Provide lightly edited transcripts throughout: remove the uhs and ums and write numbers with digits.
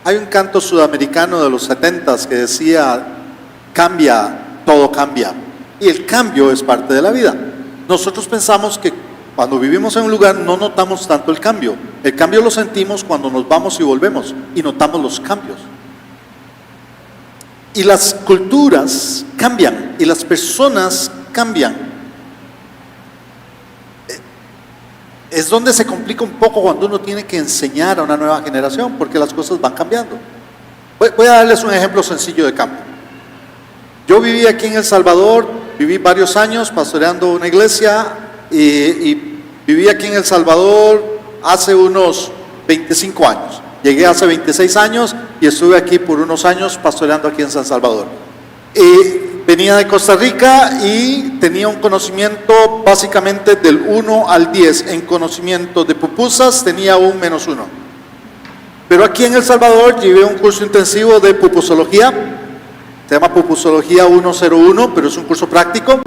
Hay un canto sudamericano de los 70s que decía, cambia, todo cambia. Y el cambio es parte de la vida. Nosotros pensamos que cuando vivimos en un lugar no notamos tanto el cambio. El cambio lo sentimos cuando nos vamos y volvemos y notamos los cambios. Y las culturas cambian y las personas cambian. Es donde se complica un poco cuando uno tiene que enseñar a una nueva generación, porque las cosas van cambiando. Voy a darles un ejemplo sencillo de campo. Yo viví aquí en El Salvador, viví varios años pastoreando una iglesia y viví aquí en El Salvador hace unos 25 años. Llegué hace 26 años y estuve aquí por unos años pastoreando aquí en San Salvador. Venía de Costa Rica y tenía un conocimiento básicamente del 1 al 10. En conocimiento de pupusas tenía un -1. Pero aquí en El Salvador llevé un curso intensivo de pupusología. Se llama Pupusología 101, pero es un curso práctico.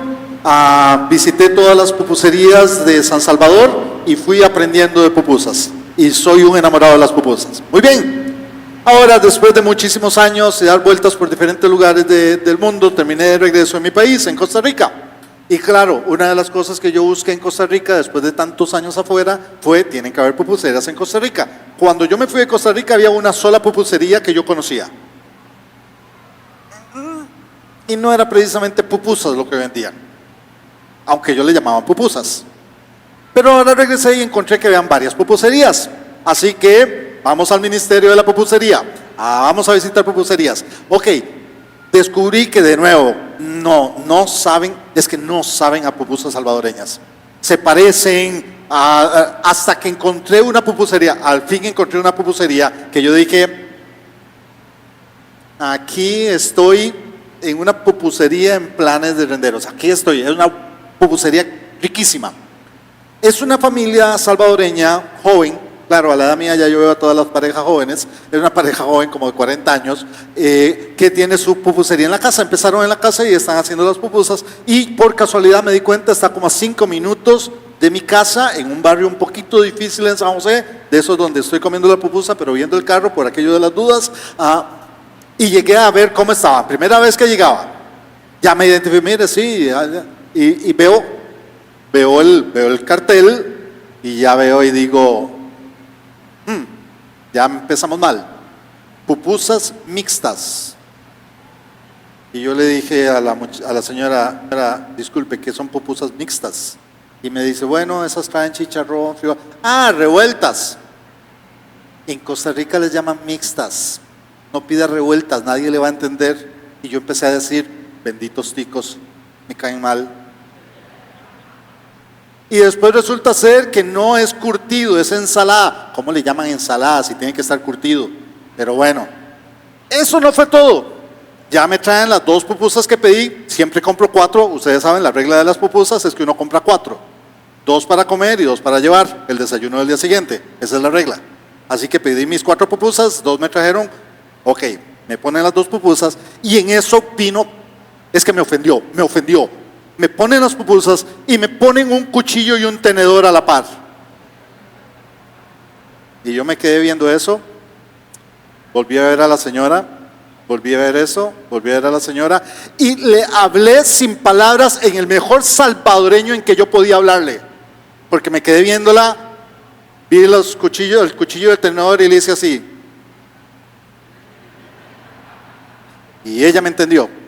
Visité todas las pupuserías de San Salvador y fui aprendiendo de pupusas. Y soy un enamorado de las pupusas. Muy bien. Ahora, después de muchísimos años de dar vueltas por diferentes lugares del mundo, terminé de regreso en mi país, en Costa Rica. Y claro, una de las cosas que yo busqué en Costa Rica, después de tantos años afuera, fue, tienen que haber pupuserías en Costa Rica. Cuando yo me fui de Costa Rica, había una sola pupusería que yo conocía. Y no era precisamente pupusas lo que vendían, aunque yo le llamaban pupusas. Pero ahora regresé y encontré que habían varias pupuserías. Así que vamos al ministerio de la pupusería. Vamos a visitar pupuserías. Ok, descubrí que de nuevo, no saben a pupusas salvadoreñas. Se parecen hasta que encontré una pupusería. Al fin encontré una pupusería que yo dije, aquí estoy en una pupusería en Planes de Renderos. Aquí estoy, es una pupusería riquísima. Es una familia salvadoreña joven, claro, a la edad mía ya yo veo a todas las parejas jóvenes, es una pareja joven como de 40 años, que tiene su pupusería en la casa. Empezaron en la casa y están haciendo las pupusas y por casualidad me di cuenta, está como a 5 minutos de mi casa, en un barrio un poquito difícil en San José, de esos donde estoy comiendo la pupusa, pero viendo el carro por aquello de las dudas, y llegué a ver cómo estaba. Primera vez que llegaba, ya me identifiqué, mire, sí, y veo el cartel y ya veo y digo, ya empezamos mal. Pupusas mixtas. Y yo le dije a la señora, disculpe, ¿qué son pupusas mixtas? Y me dice, bueno, esas traen chicharrón, frijol. Revueltas. En Costa Rica les llaman mixtas. No pida revueltas, nadie le va a entender. Y yo empecé a decir, benditos ticos, me caen mal. Y después resulta ser que no es curtido, es ensalada. ¿Cómo le llaman ensalada si tiene que estar curtido? Pero bueno, eso no fue todo. Ya me traen las 2 pupusas que pedí, siempre compro 4. Ustedes saben, la regla de las pupusas es que uno compra 4. 2 para comer y 2 para llevar el desayuno del día siguiente. Esa es la regla. Así que pedí mis 4 pupusas, 2 me trajeron. Ok, me ponen las 2 pupusas y en eso vino, es que me ofendió. Me ponen las pupusas y me ponen un cuchillo y un tenedor a la par. Y yo me quedé viendo eso, volví a ver a la señora, volví a ver eso, volví a ver a la señora y le hablé sin palabras en el mejor salvadoreño en que yo podía hablarle, porque me quedé viéndola, vi el cuchillo del tenedor y le hice así. Y ella me entendió.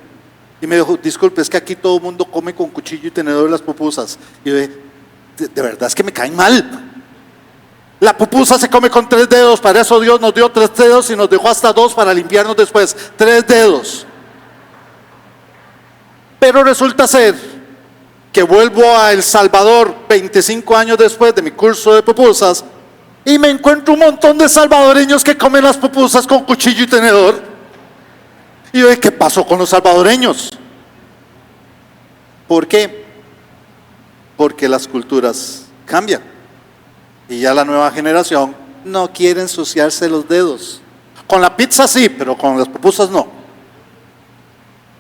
Y me dijo, disculpe, es que aquí todo el mundo come con cuchillo y tenedor las pupusas. Y yo dije, de verdad es que me caen mal. La pupusa se come con 3 dedos, para eso Dios nos dio 3 dedos y nos dejó hasta 2 para limpiarnos después. 3 dedos. Pero resulta ser que vuelvo a El Salvador 25 años después de mi curso de pupusas y me encuentro un montón de salvadoreños que comen las pupusas con cuchillo y tenedor. Y yo dije, ¿qué pasó con los salvadoreños? ¿Por qué? Porque las culturas cambian. Y ya la nueva generación no quiere ensuciarse los dedos. Con la pizza sí, pero con las pupusas no.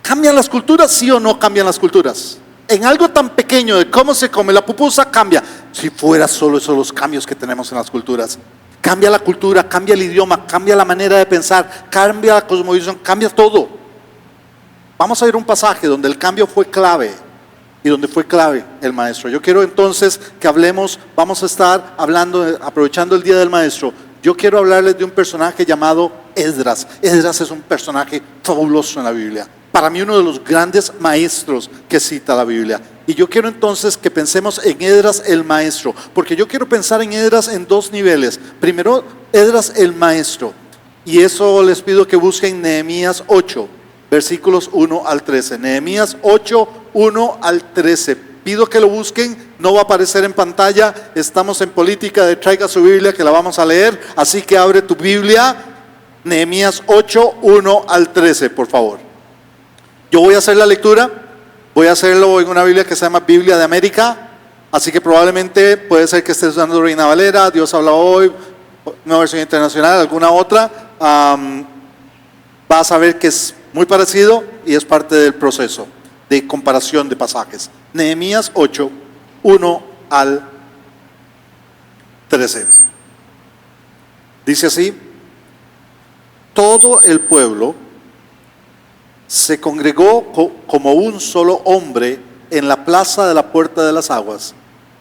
¿Cambian las culturas? ¿Sí o no cambian las culturas? En algo tan pequeño de cómo se come la pupusa cambia. Si fuera solo esos los cambios que tenemos en las culturas. cambia la cultura, cambia el idioma, cambia la manera de pensar, cambia la cosmovisión, cambia todo. Vamos a ver un pasaje donde el cambio fue clave y donde fue clave el maestro. Yo quiero entonces que hablemos, vamos a estar hablando, aprovechando el Día del Maestro. Yo quiero hablarles de un personaje llamado Esdras. Esdras es un personaje fabuloso en la Biblia. Para mí uno de los grandes maestros que cita la Biblia. Y yo quiero entonces que pensemos en Esdras el maestro, porque yo quiero pensar en Esdras en dos niveles. Primero, Esdras el maestro. Y eso les pido que busquen Nehemías 8, versículos 1 al 13. Nehemías 8, 1 al 13. Pido que lo busquen, no va a aparecer en pantalla. Estamos en política de traiga su Biblia que la vamos a leer. Así que abre tu Biblia, Nehemías 8, 1 al 13, por favor. Yo voy a hacer la lectura, voy a hacerlo en una Biblia que se llama Biblia de América. Así que probablemente puede ser que estés usando Reina Valera, Dios habla hoy, una versión internacional, alguna otra. Vas a ver que es muy parecido y es parte del proceso de comparación de pasajes. Nehemías 8, 1 al 13. Dice así: todo el pueblo se congregó como un solo hombre en la plaza de la puerta de las aguas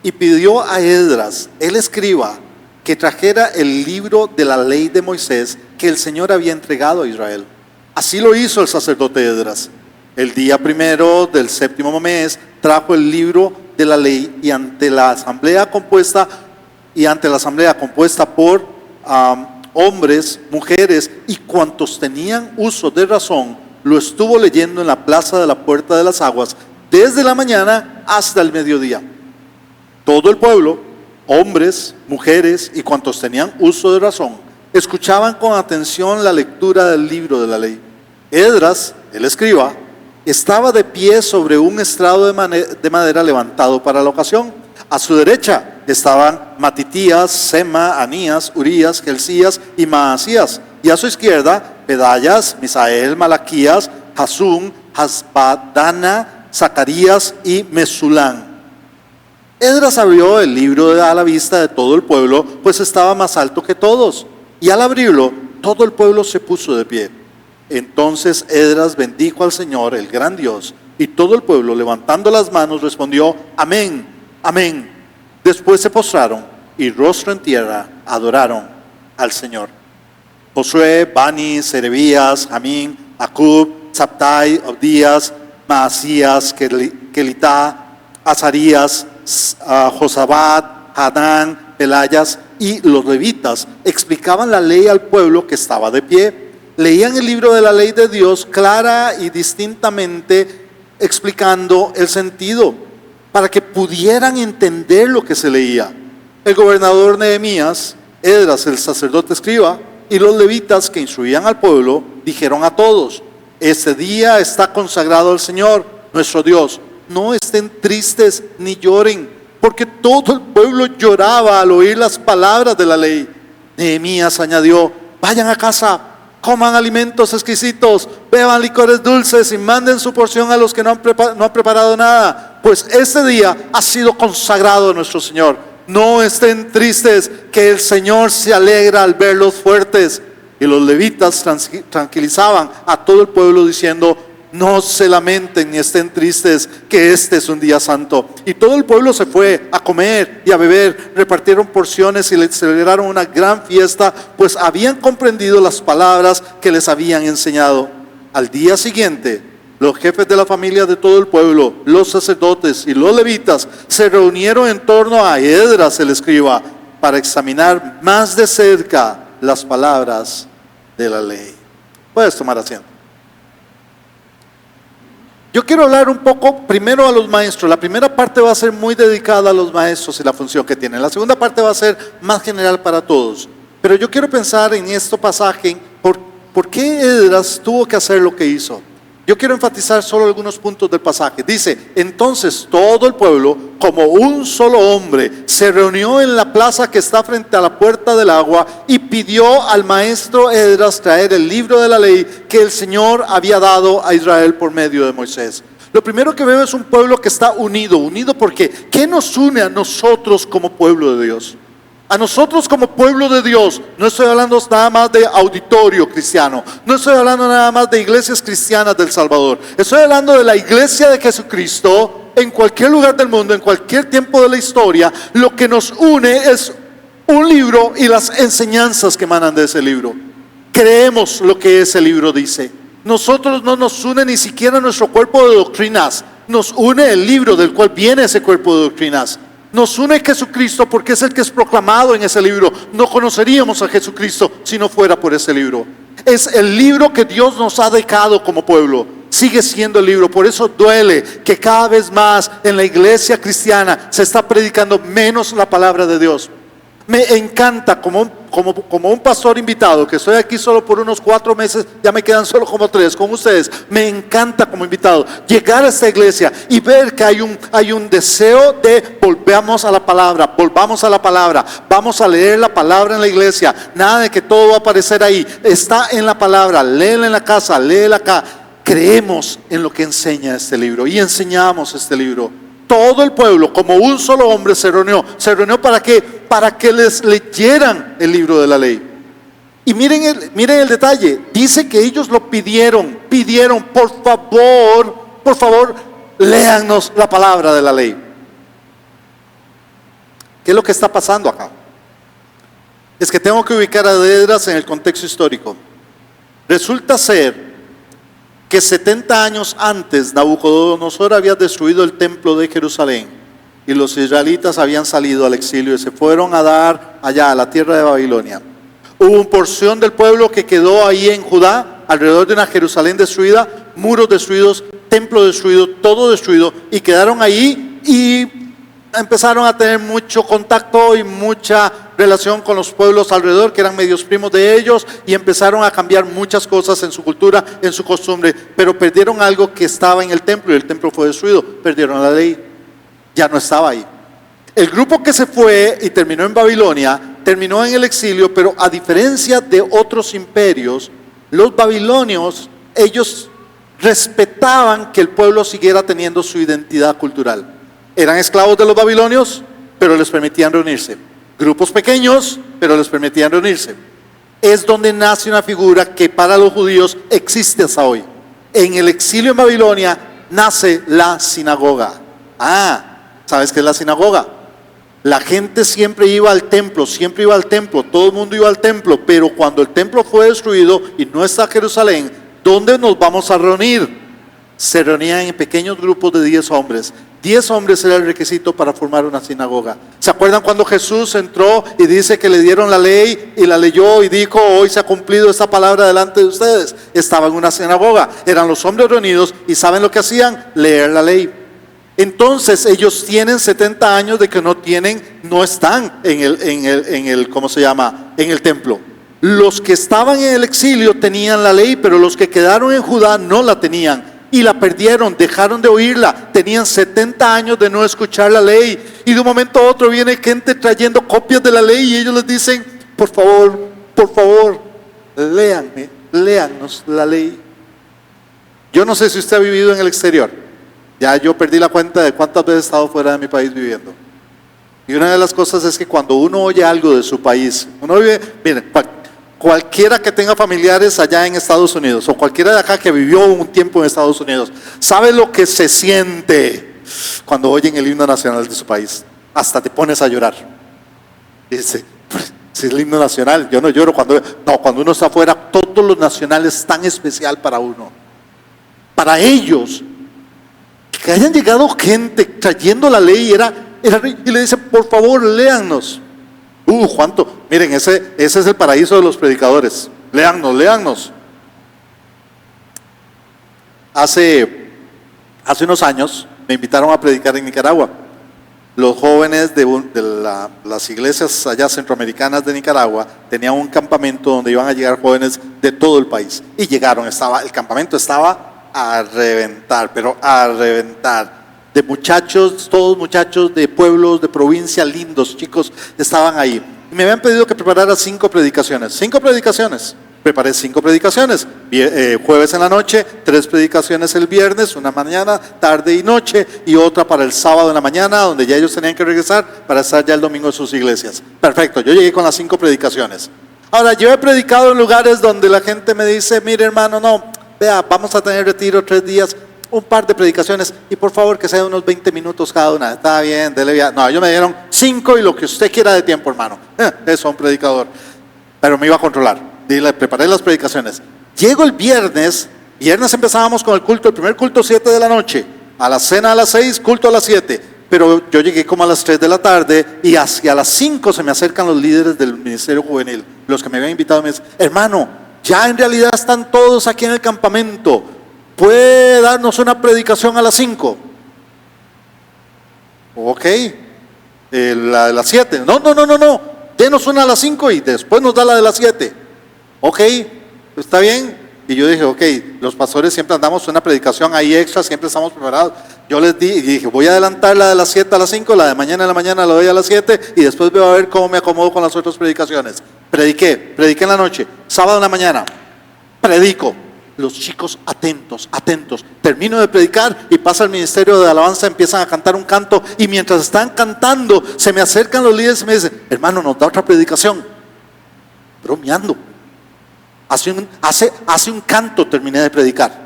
y pidió a Esdras, el escriba, que trajera el libro de la ley de Moisés que el Señor había entregado a Israel. Así lo hizo el sacerdote Esdras. El día primero del séptimo mes trajo el libro de la ley y ante la asamblea compuesta por hombres, mujeres y cuantos tenían uso de razón, lo estuvo leyendo en la plaza de la puerta de las aguas desde la mañana hasta el mediodía. Todo el pueblo, hombres, mujeres y cuantos tenían uso de razón, escuchaban con atención la lectura del libro de la ley. Esdras, el escriba, estaba de pie sobre un estrado de madera levantado para la ocasión. A su derecha estaban Matitías, Sema, Anías, Urías, Gelsías y Maasías. Y a su izquierda, Pedayas, Misael, Malaquías, Hasum, Hasbadana, Zacarías y Mesulán. Esdras abrió el libro a la vista de todo el pueblo, pues estaba más alto que todos. Y al abrirlo, todo el pueblo se puso de pie. Entonces Esdras bendijo al Señor, el gran Dios, y todo el pueblo, levantando las manos, respondió: amén, amén. Después se postraron y rostro en tierra adoraron al Señor. Josué, Bani, Serebías, Jamín, Acub, Zabtai, Obdías, Maasías, Kelitá, Azarías, Josabat, Hadán, Pelayas y los levitas explicaban la ley al pueblo que estaba de pie. Leían el libro de la ley de Dios clara y distintamente, explicando el sentido para que pudieran entender lo que se leía. El gobernador Nehemías, Esdras el sacerdote escriba y los levitas que instruían al pueblo dijeron a todos: este día está consagrado al Señor nuestro Dios. No estén tristes ni lloren, porque todo el pueblo lloraba al oír las palabras de la ley. Nehemías añadió: vayan a casa, coman alimentos exquisitos, beban licores dulces y manden su porción a los que no han preparado nada, pues este día ha sido consagrado a nuestro Señor. No estén tristes, que el Señor se alegra al verlos fuertes. Y los levitas tranquilizaban a todo el pueblo diciendo: no se lamenten ni estén tristes, que este es un día santo. Y todo el pueblo se fue a comer y a beber, repartieron porciones y le celebraron una gran fiesta, pues habían comprendido las palabras que les habían enseñado. Al día siguiente, los jefes de la familia de todo el pueblo, los sacerdotes y los levitas se reunieron en torno a Esdras el escriba para examinar más de cerca las palabras de la ley. Puedes tomar asiento. Yo quiero hablar un poco primero a los maestros. La primera parte va a ser muy dedicada a los maestros y la función que tienen. La segunda parte va a ser más general para todos. Pero yo quiero pensar en este pasaje, ¿por qué Esdras tuvo que hacer lo que hizo? Yo quiero enfatizar solo algunos puntos del pasaje. Dice: entonces todo el pueblo, como un solo hombre, se reunió en la plaza que está frente a la puerta del agua y pidió al maestro Esdras traer el libro de la ley que el Señor había dado a Israel por medio de Moisés. Lo primero que veo es un pueblo que está unido porque ¿qué nos une a nosotros como pueblo de Dios? A nosotros como pueblo de Dios, no estoy hablando nada más de auditorio cristiano, no estoy hablando nada más de iglesias cristianas del Salvador, estoy hablando de la iglesia de Jesucristo en cualquier lugar del mundo, en cualquier tiempo de la historia. Lo que nos une es un libro y las enseñanzas que emanan de ese libro. Creemos lo que ese libro dice. Nosotros no nos une ni siquiera nuestro cuerpo de doctrinas, nos une el libro del cual viene ese cuerpo de doctrinas. Nos une Jesucristo porque es el que es proclamado en ese libro. No conoceríamos a Jesucristo si no fuera por ese libro. Es el libro que Dios nos ha dejado como pueblo. Sigue siendo el libro. Por eso duele que cada vez más en la iglesia cristiana se está predicando menos la palabra de Dios. Me encanta como un pastor invitado, que estoy aquí solo por unos 4 meses, ya me quedan solo como 3 con ustedes. Me encanta como invitado llegar a esta iglesia y ver que hay un deseo de volvamos a la palabra, vamos a leer la palabra en la iglesia. Nada de que todo va a aparecer ahí, está en la palabra, léela en la casa, léela acá. Creemos en lo que enseña este libro y enseñamos este libro. Todo el pueblo, como un solo hombre, se reunió. ¿Se reunió para qué? Para que les leyeran el libro de la ley. Y miren el detalle. Dice que ellos lo pidieron, por favor, léanos la palabra de la ley. ¿Qué es lo que está pasando acá? Es que tengo que ubicar a Esdras en el contexto histórico. Resulta ser que 70 años antes Nabucodonosor había destruido el templo de Jerusalén y los israelitas habían salido al exilio y se fueron a dar allá a la tierra de Babilonia. Hubo una porción del pueblo que quedó ahí en Judá, alrededor de una Jerusalén destruida, muros destruidos, templo destruido, todo destruido, y quedaron ahí y empezaron a tener mucho contacto y mucha relación con los pueblos alrededor, que eran medios primos de ellos, y empezaron a cambiar muchas cosas en su cultura, en su costumbre, pero perdieron algo que estaba en el templo, y el templo fue destruido. Perdieron la ley, ya no estaba ahí. El grupo que se fue y terminó en Babilonia, terminó en el exilio, pero a diferencia de otros imperios, los babilonios, ellos respetaban que el pueblo siguiera teniendo su identidad cultural. Eran esclavos de los babilonios, pero les permitían reunirse. Grupos pequeños, pero les permitían reunirse. Es donde nace una figura que para los judíos existe hasta hoy. En el exilio en Babilonia nace la sinagoga. ¿Sabes qué es la sinagoga? La gente siempre iba al templo, todo el mundo iba al templo, pero cuando el templo fue destruido y no está Jerusalén, ¿dónde nos vamos a reunir? Se reunían en pequeños grupos de 10 hombres. 10 hombres era el requisito para formar una sinagoga. ¿Se acuerdan cuando Jesús entró y dice que le dieron la ley y la leyó y dijo, hoy se ha cumplido esta palabra delante de ustedes? Estaba en una sinagoga, eran los hombres reunidos y ¿saben lo que hacían? Leer la ley. Entonces ellos tienen 70 años de que no están en el templo. Los que estaban en el exilio tenían la ley, pero los que quedaron en Judá no la tenían. Y la perdieron, dejaron de oírla. Tenían 70 años de no escuchar la ley. Y de un momento a otro viene gente trayendo copias de la ley y ellos les dicen, por favor, léanos la ley. Yo no sé si usted ha vivido en el exterior. Ya yo perdí la cuenta de cuántas veces he estado fuera de mi país viviendo. Y una de las cosas es que cuando uno oye algo de su país, uno vive, miren, cualquiera que tenga familiares allá en Estados Unidos o cualquiera de acá que vivió un tiempo en Estados Unidos sabe lo que se siente cuando oyen el himno nacional de su país. Hasta te pones a llorar. Dice, si es el himno nacional, yo no lloro cuando uno está afuera, todo lo nacional es tan especial para uno. Para ellos, que hayan llegado gente trayendo la ley y le dicen, por favor, léannos. ¿Cuánto? Miren, ese es el paraíso de los predicadores. Léannos. Hace unos años me invitaron a predicar en Nicaragua. Los jóvenes de las iglesias allá centroamericanas de Nicaragua tenían un campamento donde iban a llegar jóvenes de todo el país. Y llegaron, el campamento estaba a reventar, pero a reventar. De muchachos, todos muchachos de pueblos, de provincia, lindos, chicos, estaban ahí. Y me habían pedido que preparara 5 predicaciones. preparé 5 predicaciones, jueves en la noche, 3 predicaciones el viernes, una mañana, tarde y noche, y otra para el sábado en la mañana, donde ya ellos tenían que regresar para estar ya el domingo en sus iglesias. Perfecto, yo llegué con las 5 predicaciones. Ahora, yo he predicado en lugares donde la gente me dice, mire hermano, no, vea, vamos a tener retiro 3 días, un par de predicaciones, y por favor que sea unos 20 minutos cada una. Está bien, dele bien. No, ellos me dieron 5 y lo que usted quiera de tiempo, hermano. Eso es un predicador. Pero me iba a controlar. Dile, preparé las predicaciones. Llego el viernes empezábamos con el culto, el primer culto 7 de la noche, a la cena a las 6, culto a las 7. Pero yo llegué como a las 3 de la tarde y hacia las 5 se me acercan los líderes del ministerio juvenil, los que me habían invitado, me dicen, hermano, ya en realidad están todos aquí en el campamento, ¿puede darnos una predicación a las 5? Ok, la de las 7, no, denos una a las 5 y después nos da la de las 7. Ok, está bien. Y yo dije, ok, los pastores siempre andamos una predicación ahí extra, siempre estamos preparados. Yo les dije, voy a adelantar la de las 7 a las 5, la de mañana en la mañana la doy a las 7 y después voy a ver cómo me acomodo con las otras predicaciones. Prediqué en la noche, sábado en la mañana, predico. Los chicos atentos. Termino de predicar y pasa el ministerio de alabanza, empiezan a cantar un canto y mientras están cantando se me acercan los líderes y me dicen, hermano, nos da otra predicación. Bromeando. Hace un canto terminé de predicar.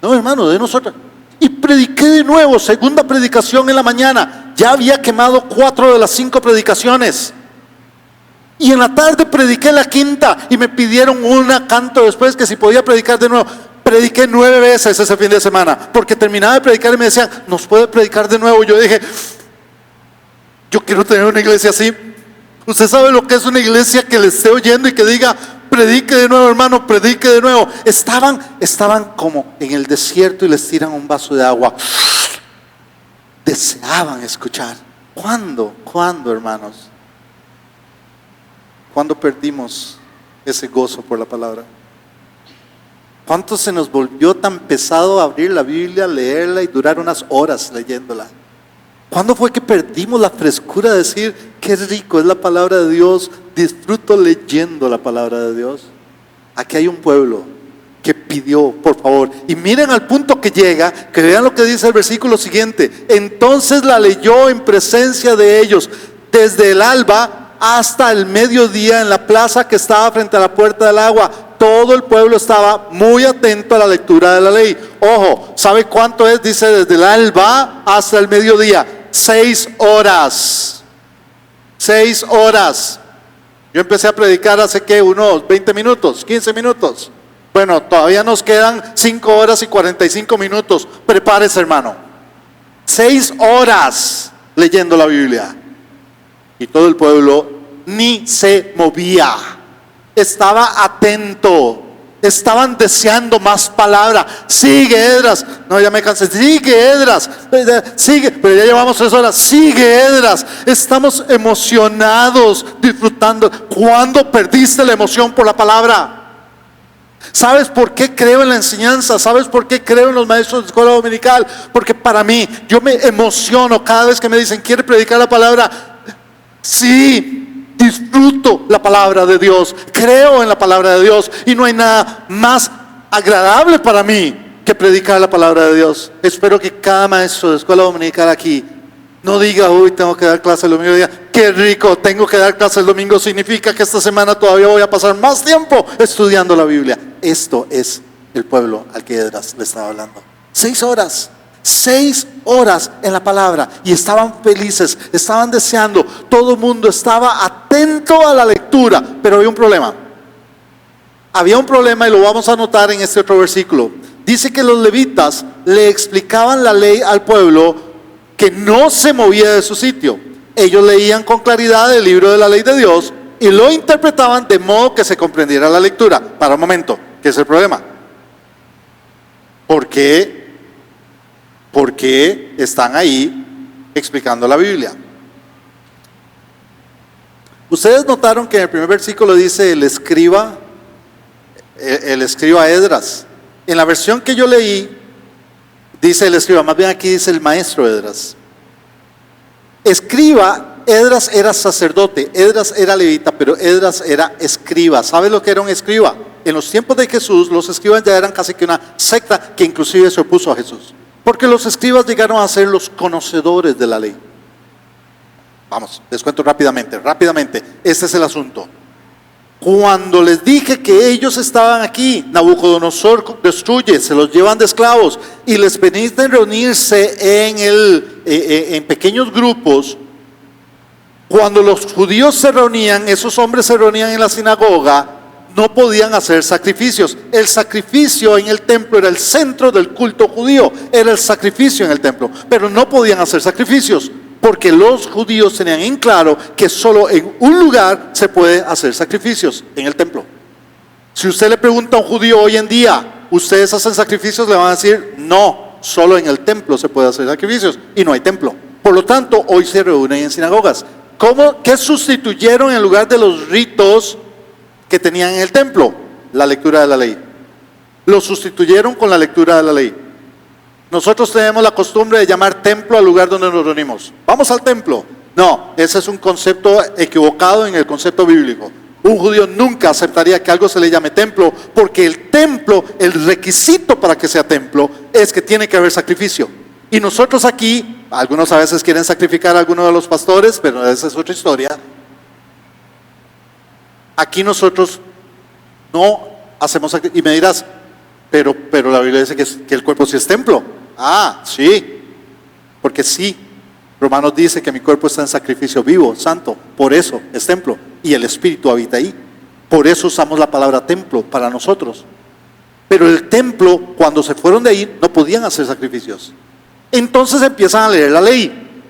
No, hermano, denos otra. Y prediqué de nuevo, segunda predicación en la mañana. Ya había quemado 4 de las 5 predicaciones. Y en la tarde prediqué la 5ª y me pidieron un canto después que si podía predicar de nuevo. Prediqué 9 veces ese fin de semana, porque terminaba de predicar y me decían, ¿nos puede predicar de nuevo? Yo dije, yo quiero tener una iglesia así. Usted sabe lo que es una iglesia que le esté oyendo y que diga, predique de nuevo, hermano, predique de nuevo. Estaban como en el desierto y les tiran un vaso de agua. Deseaban escuchar. ¿Cuándo, hermanos? ¿Cuándo perdimos ese gozo por la palabra? ¿Cuánto se nos volvió tan pesado abrir la Biblia, leerla y durar unas horas leyéndola? ¿Cuándo fue que perdimos la frescura de decir, qué rico es la palabra de Dios, disfruto leyendo la palabra de Dios? Aquí hay un pueblo que pidió, por favor, y miren al punto que llega, que vean lo que dice el versículo siguiente. Entonces la leyó en presencia de ellos, desde el alba hasta el mediodía en la plaza que estaba frente a la puerta del agua. Todo el pueblo estaba muy atento a la lectura de la ley. Ojo, ¿sabe cuánto es? Dice desde el alba hasta el mediodía. 6 horas. 6 horas. Yo empecé a predicar hace unos 20 minutos, 15 minutos. Bueno, todavía nos quedan 5 horas y 45 minutos. Prepárese, hermano. 6 horas leyendo la Biblia. Y todo el pueblo ni se movía. Estaba atento. Estaban deseando más palabra. Sigue, Esdras. No, ya me cansé. Sigue, Esdras. Sigue, pero ya llevamos 3 horas. Sigue, Esdras. Estamos emocionados, disfrutando. ¿Cuándo perdiste la emoción por la palabra? ¿Sabes por qué creo en la enseñanza? ¿Sabes por qué creo en los maestros de escuela dominical? Porque para mí, yo me emociono cada vez que me dicen, ¿quiere predicar la palabra? Sí, disfruto la palabra de Dios, creo en la palabra de Dios y no hay nada más agradable para mí que predicar la palabra de Dios. Espero que cada maestro de escuela dominical aquí no diga, uy, tengo que dar clase el domingo, diga, qué rico, tengo que dar clase el domingo, significa que esta semana todavía voy a pasar más tiempo estudiando la Biblia. Esto es el pueblo al que Esdras le estaba hablando. 6 horas. 6 horas en la palabra y estaban felices, estaban deseando, todo el mundo estaba atento a la lectura, pero había un problema. Había un problema y lo vamos a notar en este otro versículo. Dice que los levitas le explicaban la ley al pueblo que no se movía de su sitio. Ellos leían con claridad el libro de la ley de Dios y lo interpretaban de modo que se comprendiera la lectura. Para un momento, ¿qué es el problema? ¿Por qué están ahí explicando la Biblia? Ustedes notaron que en el primer versículo dice el escriba Esdras. En la versión que yo leí dice el escriba, más bien aquí dice el maestro Esdras. Esdras era sacerdote, Esdras era levita, pero Esdras era escriba. ¿Sabe lo que era un escriba? en los tiempos de Jesús, los escribas ya eran casi que una secta que inclusive se opuso a Jesús. Porque los escribas llegaron a ser los conocedores de la ley. Vamos, les cuento rápidamente, este es el asunto. Cuando les dije que ellos estaban aquí, Nabucodonosor destruye, se los llevan de esclavos y les permiten reunirse en pequeños grupos. Cuando los judíos se reunían, esos hombres se reunían en la sinagoga, no podían hacer sacrificios. El sacrificio en el templo era el centro del culto judío, era el sacrificio en el templo, pero no podían hacer sacrificios, porque los judíos tenían en claro que solo en un lugar se puede hacer sacrificios, en el templo. Si usted le pregunta a un judío hoy en día, ¿ustedes hacen sacrificios? Le van a decir, no, solo en el templo se puede hacer sacrificios y no hay templo. Por lo tanto, hoy se reúnen en sinagogas. ¿Qué sustituyeron en lugar de los ritos que tenían en el templo? La lectura de la ley. Lo sustituyeron con la lectura de la ley. Nosotros tenemos la costumbre de llamar templo al lugar donde nos reunimos. Vamos al templo. No, ese es un concepto equivocado en el concepto bíblico. Un judío nunca aceptaría que algo se le llame templo, porque el templo, el requisito para que sea templo, es que tiene que haber sacrificio. Y nosotros aquí, algunos a veces quieren sacrificar a alguno de los pastores, pero esa es otra historia. Aquí nosotros no hacemos sacrificio. Y me dirás, pero la Biblia dice que el cuerpo sí es templo. Ah, sí, porque sí. Romanos dice que mi cuerpo está en sacrificio vivo, santo, por eso es templo, y el Espíritu habita ahí. Por eso usamos la palabra templo para nosotros. Pero el templo, cuando se fueron de ahí, no podían hacer sacrificios. Entonces empiezan a leer la ley.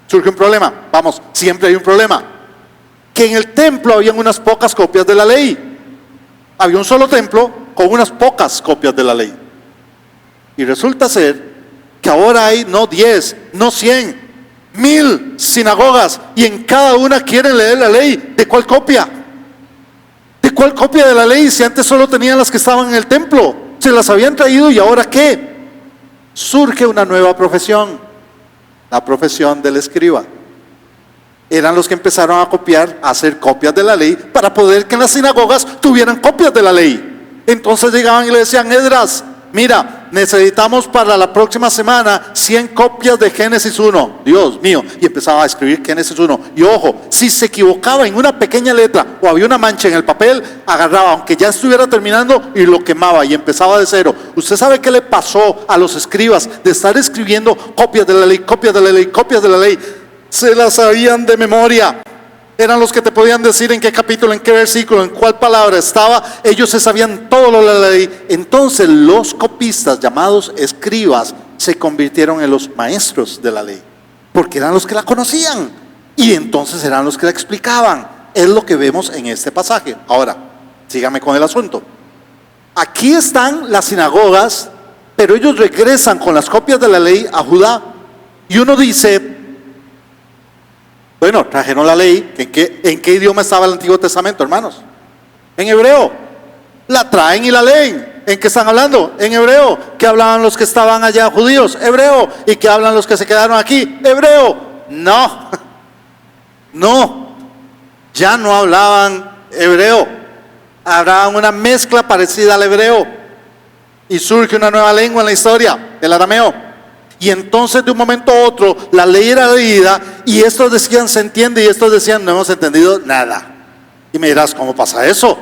Surge un problema, vamos, siempre hay un problema. Que en el templo habían unas pocas copias de la ley. Había un solo templo con unas pocas copias de la ley. Y resulta ser que ahora hay no 10, no 100, 1000 sinagogas, y en cada una quieren leer la ley. ¿De cuál copia? ¿De cuál copia de la ley? Si antes solo tenían las que estaban en el templo, se las habían traído, ¿y ahora qué? Surge una nueva profesión, la profesión del escriba. Eran los que empezaron a copiar, a hacer copias de la ley, para poder que en las sinagogas tuvieran copias de la ley. Entonces llegaban y le decían, Esdras, mira, necesitamos para la próxima semana 100 copias de Génesis 1. Dios mío. Y empezaba a escribir Génesis 1. Y ojo, si se equivocaba en una pequeña letra o había una mancha en el papel, agarraba, aunque ya estuviera terminando, y lo quemaba y empezaba de cero. ¿Usted sabe qué le pasó a los escribas de estar escribiendo copias de la ley, copias de la ley, copias de la ley? Se las sabían de memoria. Eran los que te podían decir en qué capítulo, en qué versículo, en cuál palabra estaba. Ellos se sabían todo lo de la ley. Entonces los copistas, llamados escribas, se convirtieron en los maestros de la ley, porque eran los que la conocían y entonces eran los que la explicaban. Es lo que vemos en este pasaje. Ahora, sígame con el asunto. Aquí están las sinagogas, pero ellos regresan con las copias de la ley a Judá. Y uno dice, bueno, trajeron la ley. ¿En qué idioma estaba el Antiguo Testamento, hermanos? En hebreo. La traen y la leen. ¿En qué están hablando? En hebreo. ¿Qué hablaban los que estaban allá judíos? Hebreo. ¿Y qué hablan los que se quedaron aquí? Hebreo. No. No. Ya no hablaban hebreo. Hablaban una mezcla parecida al hebreo. Y surge una nueva lengua en la historia, el arameo. Y entonces de un momento a otro la ley era leída y estos decían se entiende y estos decían no hemos entendido nada. Y me dirás, ¿cómo pasa eso?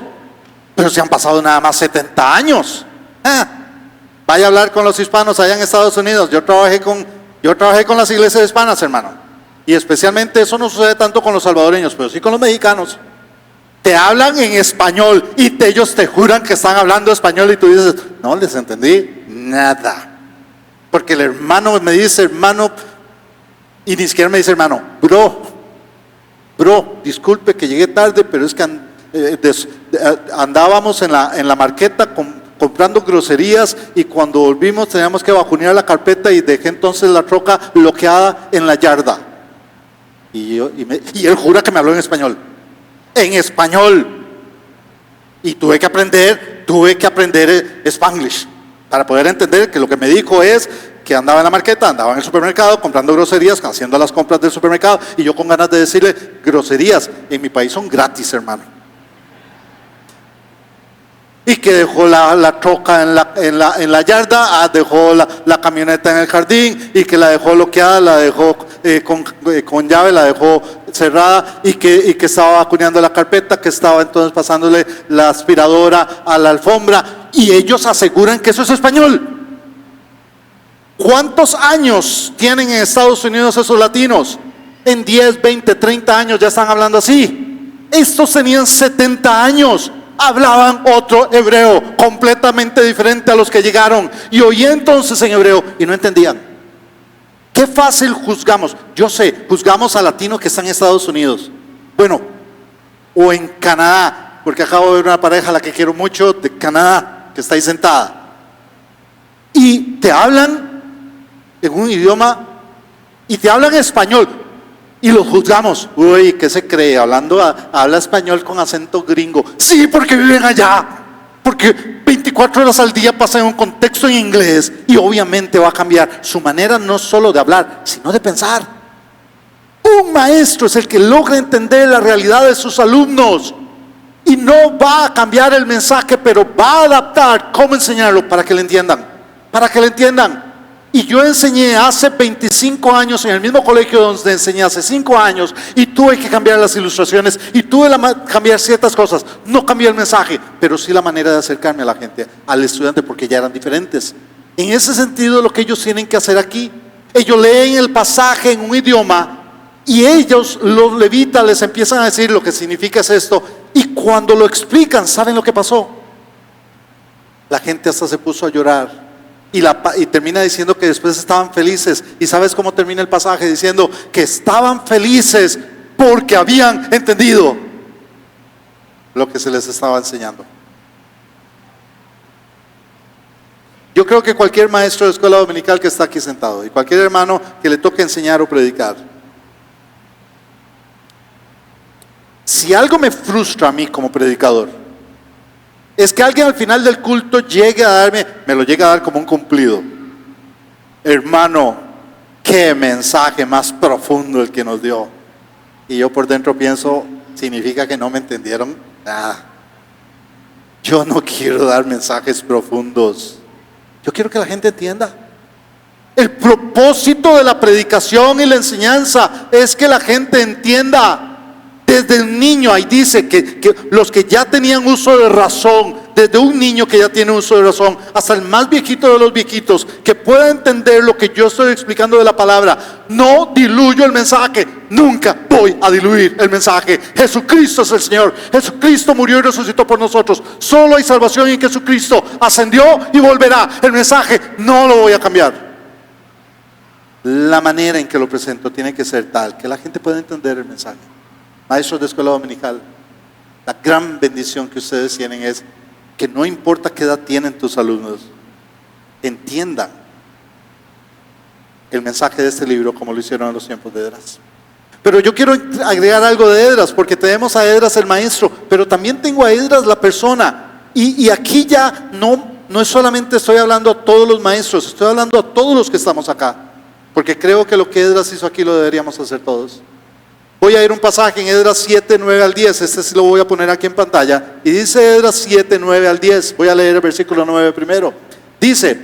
Pero si han pasado nada más 70 años. Vaya a hablar con los hispanos allá en Estados Unidos. Yo trabajé con las iglesias hispanas, hermano. Y especialmente eso no sucede tanto con los salvadoreños, pero sí con los mexicanos. Te hablan en español y ellos te juran que están hablando español y tú dices, no les entendí nada. Porque el hermano me dice, hermano, y ni siquiera me dice, hermano, bro, disculpe que llegué tarde, pero es que andábamos en la marqueta comprando groserías y cuando volvimos teníamos que bajonear la carpeta y dejé entonces la troca bloqueada en la yarda. Y él jura que me habló en español. En español. Y tuve que aprender Spanglish para poder entender que lo que me dijo es que andaba en la marqueta, andaba en el supermercado comprando groserías, haciendo las compras del supermercado, y yo con ganas de decirle, groserías en mi país son gratis, hermano. y que dejó la troca en la yarda, dejó la camioneta en el jardín y que la dejó bloqueada, la dejó con llave, la dejó cerrada y que estaba vacuneando la carpeta, que estaba entonces pasándole la aspiradora a la alfombra, y ellos aseguran que eso es español. ¿Cuántos años tienen en Estados Unidos esos latinos? En 10, 20, 30 años ya están hablando así. Estos tenían 70 años, hablaban otro hebreo completamente diferente a los que llegaron, y oía entonces en hebreo y no entendían. Qué fácil juzgamos. Yo sé, juzgamos a latinos que están en Estados Unidos, bueno, o en Canadá, porque acabo de ver una pareja a la que quiero mucho de Canadá, que está ahí sentada, y te hablan en un idioma y te hablan español y los juzgamos. Uy, ¿qué se cree? Habla español con acento gringo. Sí, porque viven allá, porque 24 horas al día pasan en un contexto en inglés, y obviamente va a cambiar su manera no solo de hablar, sino de pensar. Un maestro es el que logra entender la realidad de sus alumnos y no va a cambiar el mensaje, pero va a adaptar cómo enseñarlo para que le entiendan, Y yo enseñé hace 25 años en el mismo colegio donde enseñé hace 5 años, y tuve que cambiar las ilustraciones y tuve que cambiar ciertas cosas. No cambié el mensaje, pero sí la manera de acercarme a la gente, al estudiante, porque ya eran diferentes. En ese sentido, lo que ellos tienen que hacer aquí, ellos leen el pasaje en un idioma y ellos, los levitas, les empiezan a decir lo que significa es esto, y cuando lo explican, ¿saben lo que pasó? La gente hasta se puso a llorar. Y termina diciendo que después estaban felices. ¿Y sabes cómo termina el pasaje? Diciendo que estaban felices porque habían entendido lo que se les estaba enseñando. Yo creo que cualquier maestro de escuela dominical que está aquí sentado, y cualquier hermano que le toque enseñar o predicar, si algo me frustra a mí como predicador, es que alguien al final del culto me lo llegue a dar como un cumplido. Hermano, qué mensaje más profundo el que nos dio. Y yo por dentro pienso, significa que no me entendieron nada. Yo no quiero dar mensajes profundos. Yo quiero que la gente entienda. El propósito de la predicación y la enseñanza es que la gente entienda. Desde el niño, ahí dice que los que ya tenían uso de razón, desde un niño que ya tiene uso de razón, hasta el más viejito de los viejitos, que pueda entender lo que yo estoy explicando de la palabra. No diluyo el mensaje, nunca voy a diluir el mensaje. Jesucristo es el Señor, Jesucristo murió y resucitó por nosotros. Solo hay salvación en Jesucristo, ascendió y volverá. El mensaje no lo voy a cambiar. La manera en que lo presento tiene que ser tal que la gente pueda entender el mensaje. Maestros de escuela dominical, la gran bendición que ustedes tienen es que no importa qué edad tienen tus alumnos, entiendan el mensaje de este libro como lo hicieron en los tiempos de Esdras. Pero yo quiero agregar algo de Esdras, porque tenemos a Esdras el maestro, pero también tengo a Esdras la persona. Y aquí ya no es solamente estoy hablando a todos los maestros, estoy hablando a todos los que estamos acá, porque creo que lo que Esdras hizo aquí lo deberíamos hacer todos. Voy a ir a un pasaje en Esdras 7, 9 al 10, este sí lo voy a poner aquí en pantalla, y dice Esdras 7, 9 al 10, voy a leer el versículo 9 primero. Dice,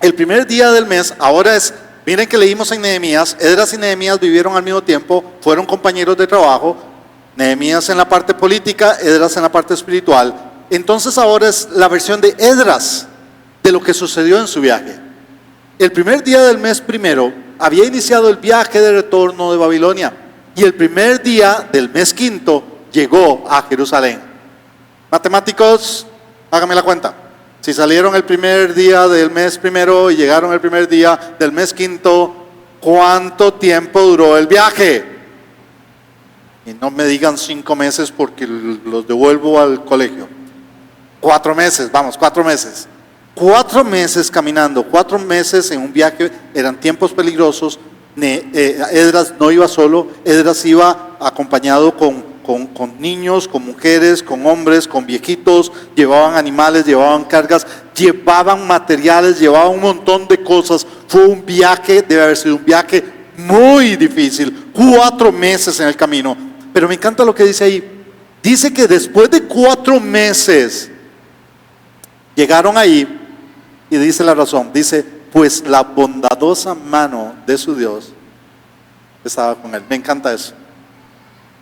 el primer día del mes, miren que leímos en Nehemías, Esdras y Nehemías vivieron al mismo tiempo, fueron compañeros de trabajo, Nehemías en la parte política, Esdras en la parte espiritual. Entonces ahora es la versión de Esdras, de lo que sucedió en su viaje. El primer día del mes primero, había iniciado el viaje de retorno de Babilonia, y el primer día del mes quinto llegó a Jerusalén. Matemáticos, háganme la cuenta. Si salieron el primer día del mes primero y llegaron el primer día del mes quinto, ¿cuánto tiempo duró el viaje? Y no me digan 5 meses porque los devuelvo al colegio. 4 meses, vamos, 4 meses. 4 meses caminando, 4 meses en un viaje, eran tiempos peligrosos. Esdras no iba solo, Esdras iba acompañado con niños, con mujeres, con hombres, con viejitos, llevaban animales, llevaban cargas, llevaban materiales, llevaban un montón de cosas. Fue un viaje, debe haber sido un viaje muy difícil, 4 meses en el camino. Pero me encanta lo que dice ahí, dice que después de 4 meses Llegaron ahí y dice la razón, dice, pues la bondadosa mano de su Dios estaba con él. Me encanta eso.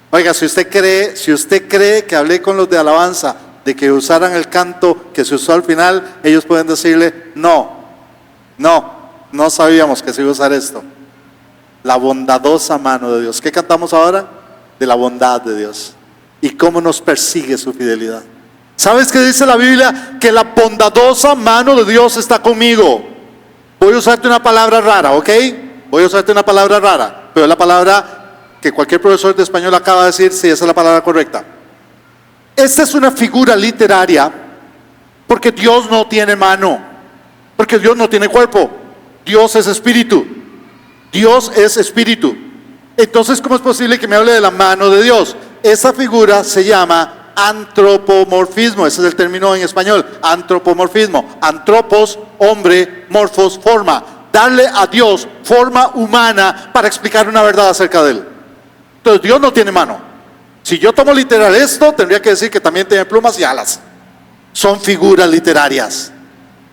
Oiga, si usted cree que hablé con los de alabanza de que usaran el canto que se usó al final, ellos pueden decirle, no sabíamos que se iba a usar esto. La bondadosa mano de Dios. ¿Qué cantamos ahora? De la bondad de Dios y cómo nos persigue su fidelidad. ¿Sabes qué dice la Biblia? Que la bondadosa mano de Dios está conmigo. Voy a usarte una palabra rara, ¿ok? Voy a usarte una palabra rara, pero es la palabra que cualquier profesor de español acaba de decir, sí, esa es la palabra correcta. Esta es una figura literaria porque Dios no tiene mano, porque Dios no tiene cuerpo. Dios es espíritu. Dios es espíritu. Entonces, ¿cómo es posible que me hable de la mano de Dios? Esa figura se llama antropomorfismo. Ese es el término en español, antropomorfismo. Antropos, hombre, morfos, forma. Darle a Dios forma humana para explicar una verdad acerca de Él. Entonces, Dios no tiene mano. Si yo tomo literal esto, tendría que decir que también tiene plumas y alas. Son figuras literarias.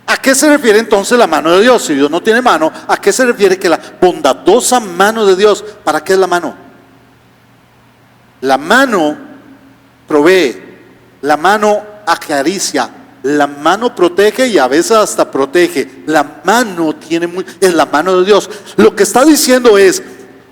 ¿A qué se refiere entonces la mano de Dios? Si Dios no tiene mano, ¿a qué se refiere que la bondadosa mano de Dios? ¿Para qué es la mano? La mano provee, la mano acaricia, la mano protege y a veces hasta protege. La mano es la mano de Dios. Lo que está diciendo es,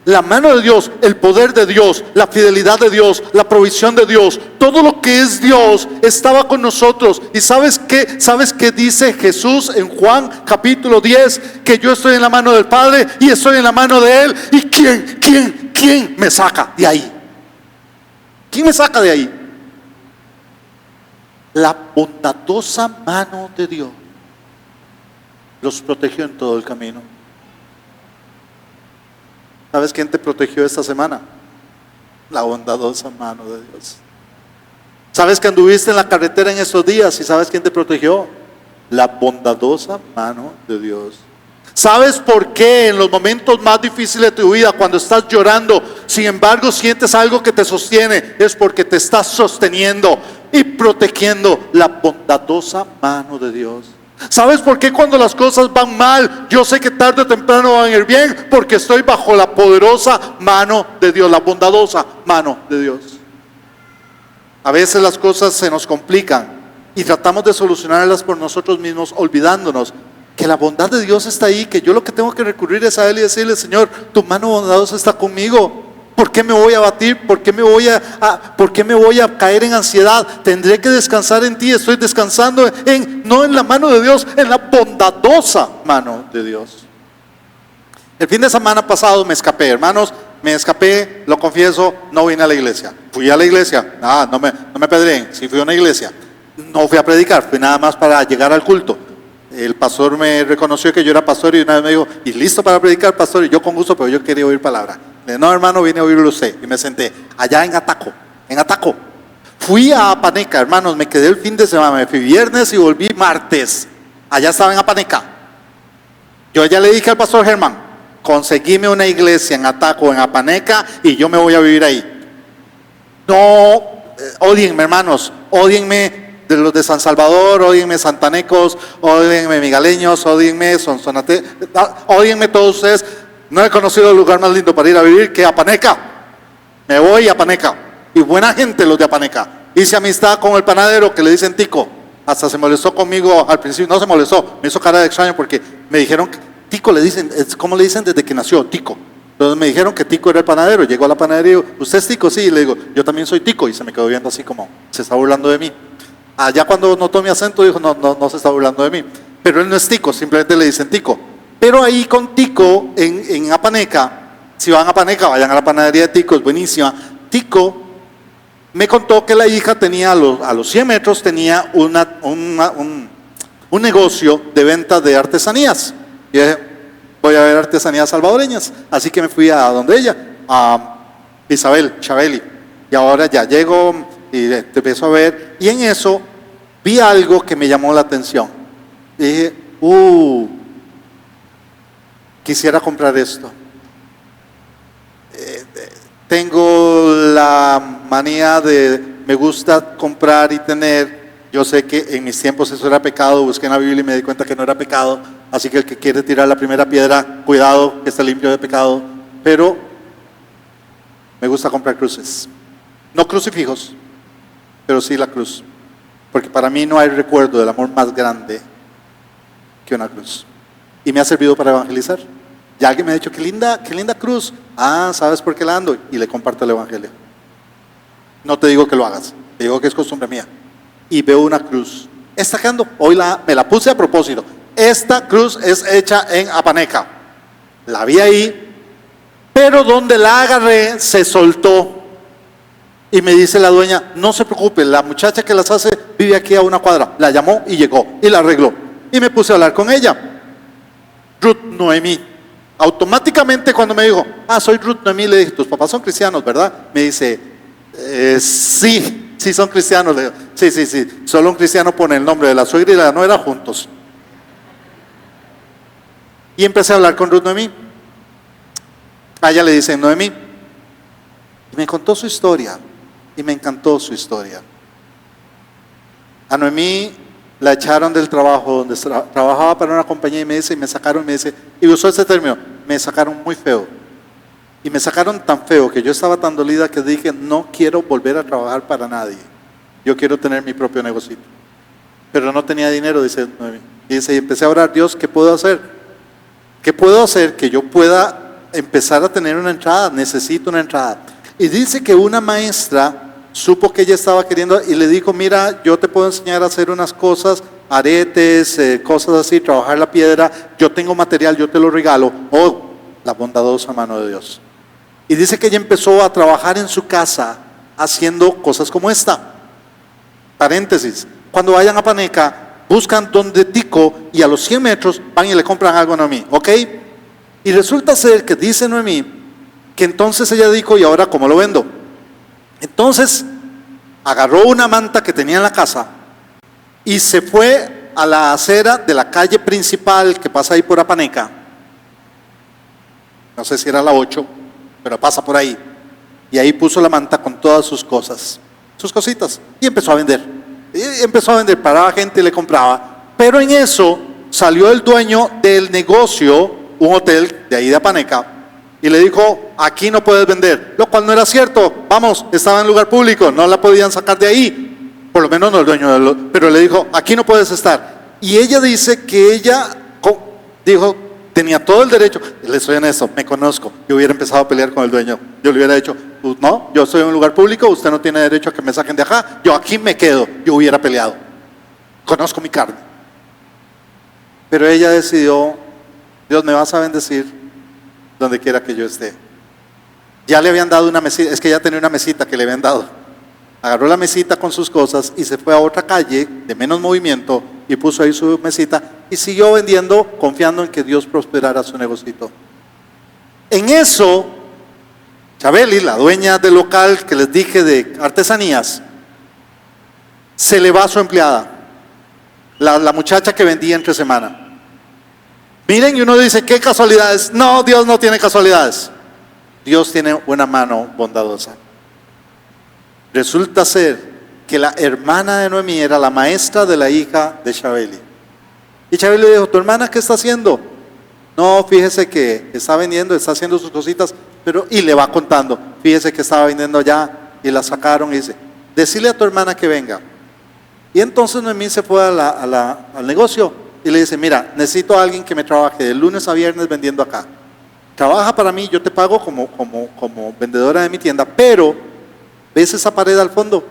la mano de Dios, el poder de Dios, la fidelidad de Dios, la provisión de Dios, todo lo que es Dios estaba con nosotros. ¿Y sabes qué? ¿Sabes qué dice Jesús en Juan capítulo 10? Que yo estoy en la mano del Padre y estoy en la mano de Él. ¿Y quién me saca de ahí? ¿Quién me saca de ahí? La bondadosa mano de Dios los protegió en todo el camino. ¿Sabes quién te protegió esta semana? La bondadosa mano de Dios. ¿Sabes que anduviste en la carretera en estos días y sabes quién te protegió? La bondadosa mano de Dios. ¿Sabes por qué en los momentos más difíciles de tu vida, cuando estás llorando, sin embargo sientes algo que te sostiene? Es porque te estás sosteniendo y protegiendo la bondadosa mano de Dios. ¿Sabes por qué cuando las cosas van mal, yo sé que tarde o temprano van a ir bien? Porque estoy bajo la poderosa mano de Dios, la bondadosa mano de Dios. A veces las cosas se nos complican y tratamos de solucionarlas por nosotros mismos, olvidándonos que la bondad de Dios está ahí, que yo lo que tengo que recurrir es a Él y decirle, Señor, tu mano bondadosa está conmigo. ¿Por qué me voy a abatir? ¿Por qué me voy a caer en ansiedad? Tendré que descansar en ti. Estoy descansando no en la mano de Dios, en la bondadosa mano de Dios. El fin de semana pasado me escapé, hermanos, lo confieso, no vine a la iglesia. Fui a la iglesia, no me pedreen, sí fui a una iglesia. No fui a predicar, fui nada más para llegar al culto. El pastor me reconoció que yo era pastor y una vez me dijo, ¿y listo para predicar, pastor? Y yo con gusto, pero yo quería oír palabra. No, hermano, vine a oírlo usted. Y me senté allá en Ataco. Fui a Apaneca, hermanos, me quedé el fin de semana, me fui viernes y volví martes. Allá estaba en Apaneca. Yo ya le dije al pastor Germán, conseguíme una iglesia en Ataco, en Apaneca, y yo me voy a vivir ahí. No, odienme, hermanos, odienme de los de San Salvador, odienme santanecos, odienme migaleños, odienme sonsonate, odienme todos ustedes. No he conocido el lugar más lindo para ir a vivir que Apaneca. Me voy a Apaneca. Y buena gente los de Apaneca. Hice amistad con el panadero que le dicen Tico. Hasta se molestó conmigo al principio. No se molestó, me hizo cara de extraño porque me dijeron que Tico le dicen, ¿cómo le dicen desde que nació? Tico. Entonces me dijeron que Tico era el panadero. Llegó a la panadería y digo, ¿usted es Tico? Sí, y le digo, yo también soy Tico. Y se me quedó viendo así como, se está burlando de mí. Allá cuando notó mi acento dijo, no se está burlando de mí. Pero él no es Tico, simplemente le dicen Tico. Pero ahí con Tico, en Apaneca, si van a Apaneca, vayan a la panadería de Tico, es buenísima. Tico me contó que la hija tenía, a los 100 metros, tenía un negocio de venta de artesanías. Y dije, voy a ver artesanías salvadoreñas. Así que me fui a donde ella, a Isabel Chabeli. Y ahora ya llego y te empiezo a ver. Y en eso vi algo que me llamó la atención. Y dije, quisiera comprar esto. Tengo la manía me gusta comprar y tener. Yo sé que en mis tiempos eso era pecado, busqué en la Biblia y me di cuenta que no era pecado, así que el que quiere tirar la primera piedra, cuidado, que esté limpio de pecado, pero me gusta comprar cruces, no crucifijos, pero sí la cruz, porque para mí no hay recuerdo del amor más grande que una cruz, y me ha servido para evangelizar. Ya alguien me ha dicho, qué linda cruz. Ah, ¿sabes por qué la ando? Y le comparto el evangelio. No te digo que lo hagas, te digo que es costumbre mía. Y veo una cruz. Esta que ando, hoy me la puse a propósito. Esta cruz es hecha en Apaneca. La vi ahí, pero donde la agarré se soltó. Y me dice la dueña, no se preocupe, la muchacha que las hace vive aquí a una cuadra. La llamó y llegó y la arregló. Y me puse a hablar con ella. Ruth Noemí. Automáticamente cuando me dijo, soy Ruth Noemí, le dije, tus papás son cristianos, ¿verdad? Me dice, sí son cristianos. Le digo, sí, solo un cristiano pone el nombre de la suegra y la nuera juntos. Y empecé a hablar con Ruth Noemí. A ella le dicen Noemí. Y me contó su historia, y me encantó su historia. A Noemí la echaron del trabajo donde trabajaba para una compañía y me sacaron, y usó ese término, me sacaron muy feo. Y me sacaron tan feo que yo estaba tan dolida que dije, no quiero volver a trabajar para nadie. Yo quiero tener mi propio negocio. Pero no tenía dinero, dice Noemí. Y empecé a orar, Dios, ¿qué puedo hacer? ¿Qué puedo hacer que yo pueda empezar a tener una entrada? Necesito una entrada. Y dice que una maestra supo que ella estaba queriendo y le dijo, mira, yo te puedo enseñar a hacer unas cosas, aretes, cosas así, trabajar la piedra, yo tengo material, yo te lo regalo. Oh, la bondadosa mano de Dios. Y dice que ella empezó a trabajar en su casa haciendo cosas como esta. Paréntesis, cuando vayan a Paneca, buscan donde Tico y a los 100 metros van y le compran algo a Noemí, ¿ok? Y resulta ser que dice Noemí que entonces ella dijo, ¿y ahora cómo lo vendo? Entonces agarró una manta que tenía en la casa y se fue a la acera de la calle principal que pasa ahí por Apaneca. No sé si era la 8, pero pasa por ahí. Y ahí puso la manta con todas sus cosas, sus cositas, y empezó a vender. Paraba gente y le compraba. Pero en eso salió el dueño del negocio, un hotel de ahí de Apaneca, y le dijo, aquí no puedes vender, lo cual no era cierto. Vamos, estaba en lugar público, no la podían sacar de ahí, por lo menos no el dueño, pero le dijo, aquí no puedes estar. Y ella dice que ella dijo, tenía todo el derecho. Le soy honesto, me conozco, yo hubiera empezado a pelear con el dueño. Yo le hubiera dicho, pues no, yo estoy en un lugar público, usted no tiene derecho a que me saquen de acá, yo aquí me quedo. Yo hubiera peleado, conozco mi carne. Pero ella decidió, Dios, me vas a bendecir donde quiera que yo esté. Ya le habían dado una mesita, es que ya tenía una mesita que le habían dado. Agarró la mesita con sus cosas y se fue a otra calle de menos movimiento y puso ahí su mesita y siguió vendiendo, confiando en que Dios prosperara su negocito. En eso, Chabeli, la dueña del local que les dije de artesanías, se le va a su empleada, la muchacha que vendía entre semana. Miren, y uno dice, ¿qué casualidades? No, Dios no tiene casualidades. Dios tiene una mano bondadosa. Resulta ser que la hermana de Noemí era la maestra de la hija de Chabeli. Y Chabeli le dijo, ¿tu hermana qué está haciendo? No, fíjese que está vendiendo, está haciendo sus cositas, y le va contando, fíjese que estaba vendiendo allá y la sacaron y dice, decile a tu hermana que venga. Y entonces Noemí se fue al negocio y le dice, mira, necesito a alguien que me trabaje de lunes a viernes vendiendo acá. Trabaja para mí, yo te pago como vendedora de mi tienda, pero ¿ves esa pared al fondo?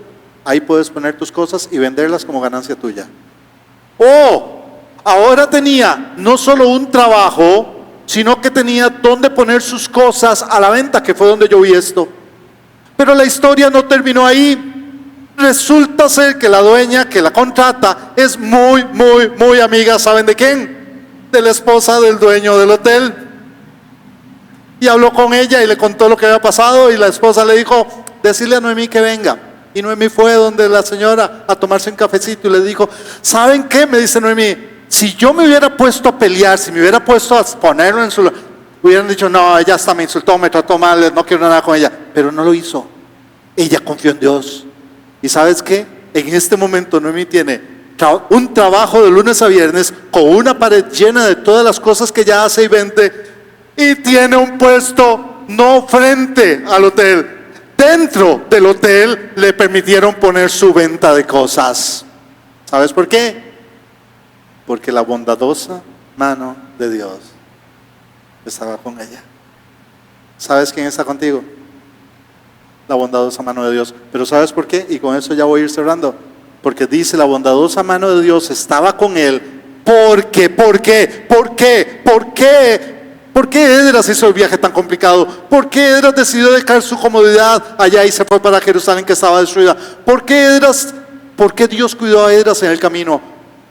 Ahí puedes poner tus cosas y venderlas como ganancia tuya. Oh, ahora tenía no solo un trabajo, sino que tenía donde poner sus cosas a la venta, que fue donde yo vi esto. Pero la historia no terminó ahí. Resulta ser que la dueña que la contrata es muy amiga, ¿saben de quién? De la esposa del dueño del hotel. Y habló con ella y le contó lo que había pasado y la esposa le dijo, decirle a Noemí que venga. Y Noemí fue donde la señora a tomarse un cafecito y le dijo, ¿saben qué? Me dice Noemí, si yo me hubiera puesto a pelear, si me hubiera puesto a ponerlo en su lugar, hubieran dicho, no, ella hasta me insultó, me trató mal, no quiero nada con ella. Pero no lo hizo. Ella confió en Dios. ¿Y sabes qué? en este momento Noemí tiene un trabajo de lunes a viernes con una pared llena de todas las cosas que ella hace y vende, y tiene un puesto no frente al hotel. Dentro del hotel le permitieron poner su venta de cosas. ¿Sabes por qué? Porque la bondadosa mano de Dios estaba con ella. ¿Sabes quién está contigo? La bondadosa mano de Dios. Pero ¿sabes por qué? Y con eso ya voy a ir cerrando. Porque dice, la bondadosa mano de Dios estaba con él. ¿Por qué? ¿Por qué? ¿Por qué? ¿Por qué? ¿Por qué Esdras hizo el viaje tan complicado? ¿Por qué Esdras decidió dejar su comodidad allá y se fue para Jerusalén que estaba destruida? ¿Por qué Dios cuidó a Esdras en el camino?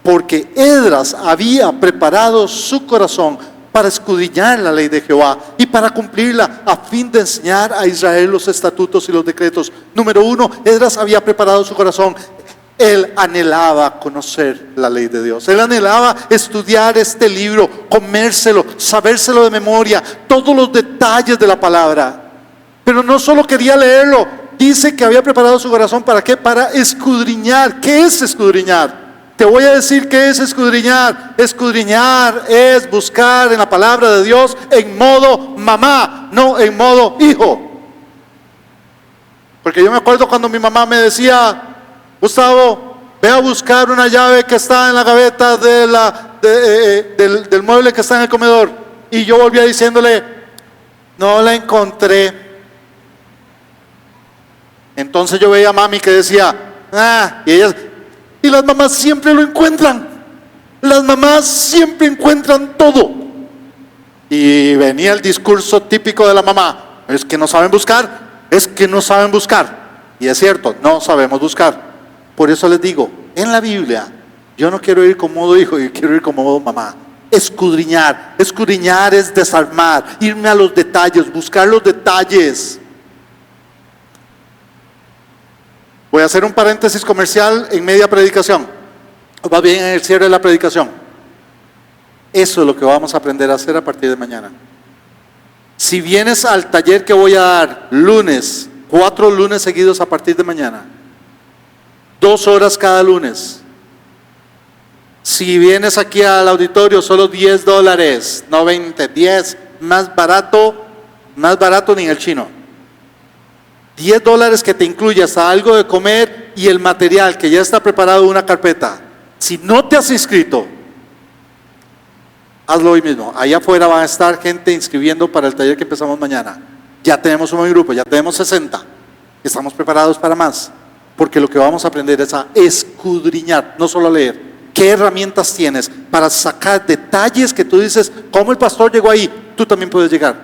Porque Esdras había preparado su corazón para escudriñar la ley de Jehová y para cumplirla, a fin de enseñar a Israel los estatutos y los decretos. Número 1, Esdras había preparado su corazón. Él anhelaba conocer la ley de Dios. Él anhelaba estudiar este libro, comérselo, sabérselo de memoria, todos los detalles de la palabra. Pero no solo quería leerlo, dice que había preparado su corazón. ¿Para qué? Para escudriñar. ¿Qué es escudriñar? Te voy a decir qué es escudriñar. Escudriñar es buscar en la palabra de Dios en modo mamá, no en modo hijo. Porque yo me acuerdo cuando mi mamá me decía: Gustavo, ve a buscar una llave que está en la gaveta del mueble que está en el comedor. Y yo volvía diciéndole: no la encontré. Entonces yo veía a mami que decía: y las mamás siempre lo encuentran. Las mamás siempre encuentran todo. Y venía el discurso típico de la mamá: es que no saben buscar, es que no saben buscar. Y es cierto, no sabemos buscar. Por eso les digo, en la Biblia, yo no quiero ir como modo hijo, yo quiero ir como modo mamá. Escudriñar. Escudriñar es desarmar, irme a los detalles, buscar los detalles. Voy a hacer un paréntesis comercial en media predicación. Va bien en el cierre de la predicación. Eso es lo que vamos a aprender a hacer a partir de mañana. Si vienes al taller que voy a dar lunes, 4 lunes seguidos a partir de mañana, 2 horas cada lunes. Si vienes aquí al auditorio, solo $10, no 20, 10, más barato ni en el chino. $10 que te incluye hasta algo de comer y el material que ya está preparado en una carpeta. Si no te has inscrito, hazlo hoy mismo. Allá afuera van a estar gente inscribiendo para el taller que empezamos mañana. Ya tenemos un buen grupo, ya tenemos 60. Estamos preparados para más. Porque lo que vamos a aprender es a escudriñar, no solo a leer. ¿Qué herramientas tienes para sacar detalles que tú dices: ¿cómo el pastor llegó ahí? Tú también puedes llegar.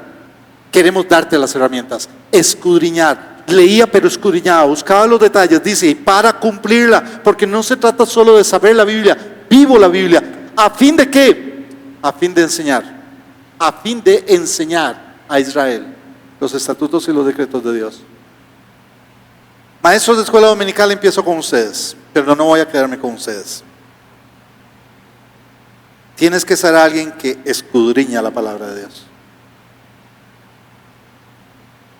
Queremos darte las herramientas. Escudriñar. Leía pero escudriñaba, buscaba los detalles, dice, y para cumplirla. Porque no se trata solo de saber la Biblia, vivo la Biblia. ¿A fin de qué? A fin de enseñar. A fin de enseñar a Israel los estatutos y los decretos de Dios. Maestros de escuela dominical, empiezo con ustedes, pero no voy a quedarme con ustedes. Tienes que ser alguien que escudriña la palabra de Dios.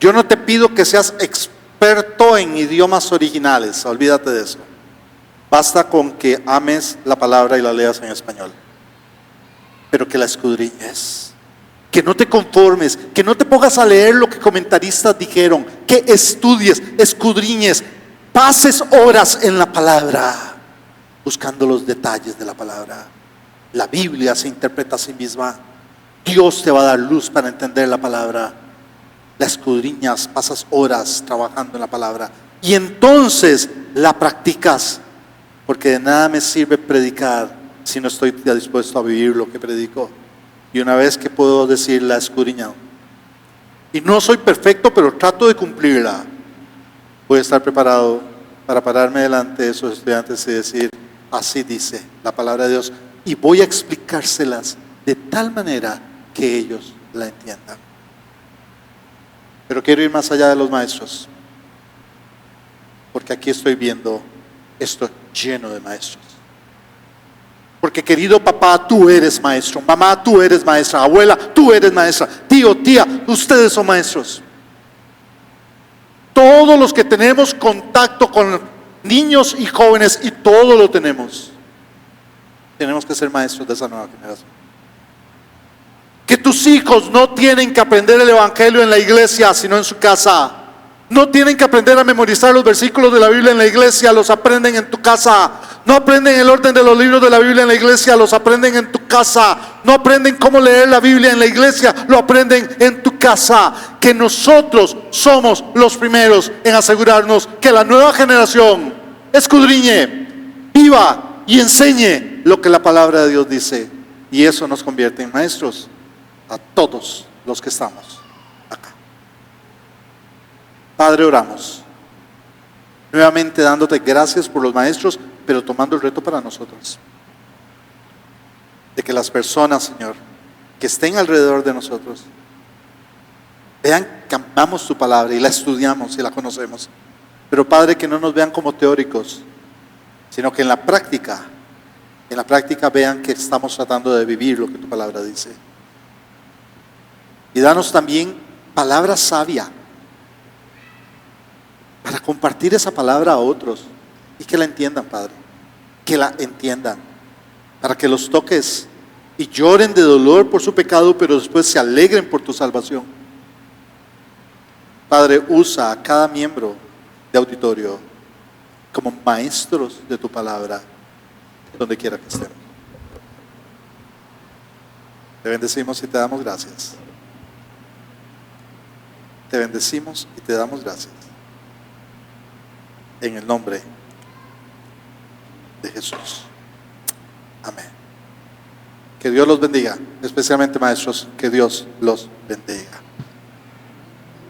Yo no te pido que seas experto en idiomas originales, olvídate de eso. Basta con que ames la palabra y la leas en español, pero que la escudriñes. Que no te conformes, que no te pongas a leer lo que comentaristas dijeron, que estudies, escudriñes, pases horas en la palabra, buscando los detalles de la palabra. La Biblia se interpreta a sí misma. Dios te va a dar luz para entender la palabra. La escudriñas, pasas horas trabajando en la palabra y entonces la practicas, porque de nada me sirve predicar si no estoy dispuesto a vivir lo que predico. Y una vez que puedo decir, la escudriñado, y no soy perfecto, pero trato de cumplirla, voy a estar preparado para pararme delante de esos estudiantes y decir: así dice la palabra de Dios, y voy a explicárselas de tal manera que ellos la entiendan. Pero quiero ir más allá de los maestros, porque aquí estoy viendo esto lleno de maestros. Porque querido papá, tú eres maestro, mamá, tú eres maestra, abuela, tú eres maestra, tío, tía, ustedes son maestros. Todos los que tenemos contacto con niños y jóvenes, y todo lo tenemos. Tenemos que ser maestros de esa nueva generación. Que tus hijos no tienen que aprender el evangelio en la iglesia, sino en su casa. No tienen que aprender a memorizar los versículos de la Biblia en la iglesia, los aprenden en tu casa. No aprenden el orden de los libros de la Biblia en la iglesia, los aprenden en tu casa. No aprenden cómo leer la Biblia en la iglesia, lo aprenden en tu casa. Que nosotros somos los primeros en asegurarnos que la nueva generación escudriñe, viva y enseñe lo que la palabra de Dios dice. Y eso nos convierte en maestros a todos los que estamos acá. Padre, oramos nuevamente dándote gracias por los maestros, pero tomando el reto para nosotros, de que las personas, Señor, que estén alrededor de nosotros, vean que amamos tu palabra y la estudiamos y la conocemos, pero Padre, que no nos vean como teóricos, sino que en la práctica vean que estamos tratando de vivir lo que tu palabra dice. Y danos también palabra sabia para compartir esa palabra a otros y que la entiendan, Padre, que la entiendan, para que los toques y lloren de dolor por su pecado, pero después se alegren por tu salvación. Padre, usa a cada miembro de auditorio como maestros de tu palabra, donde quiera que estemos. Te bendecimos y te damos gracias. Te bendecimos y te damos gracias. En el nombre de Jesús. Amén. Que Dios los bendiga, especialmente maestros, que Dios los bendiga.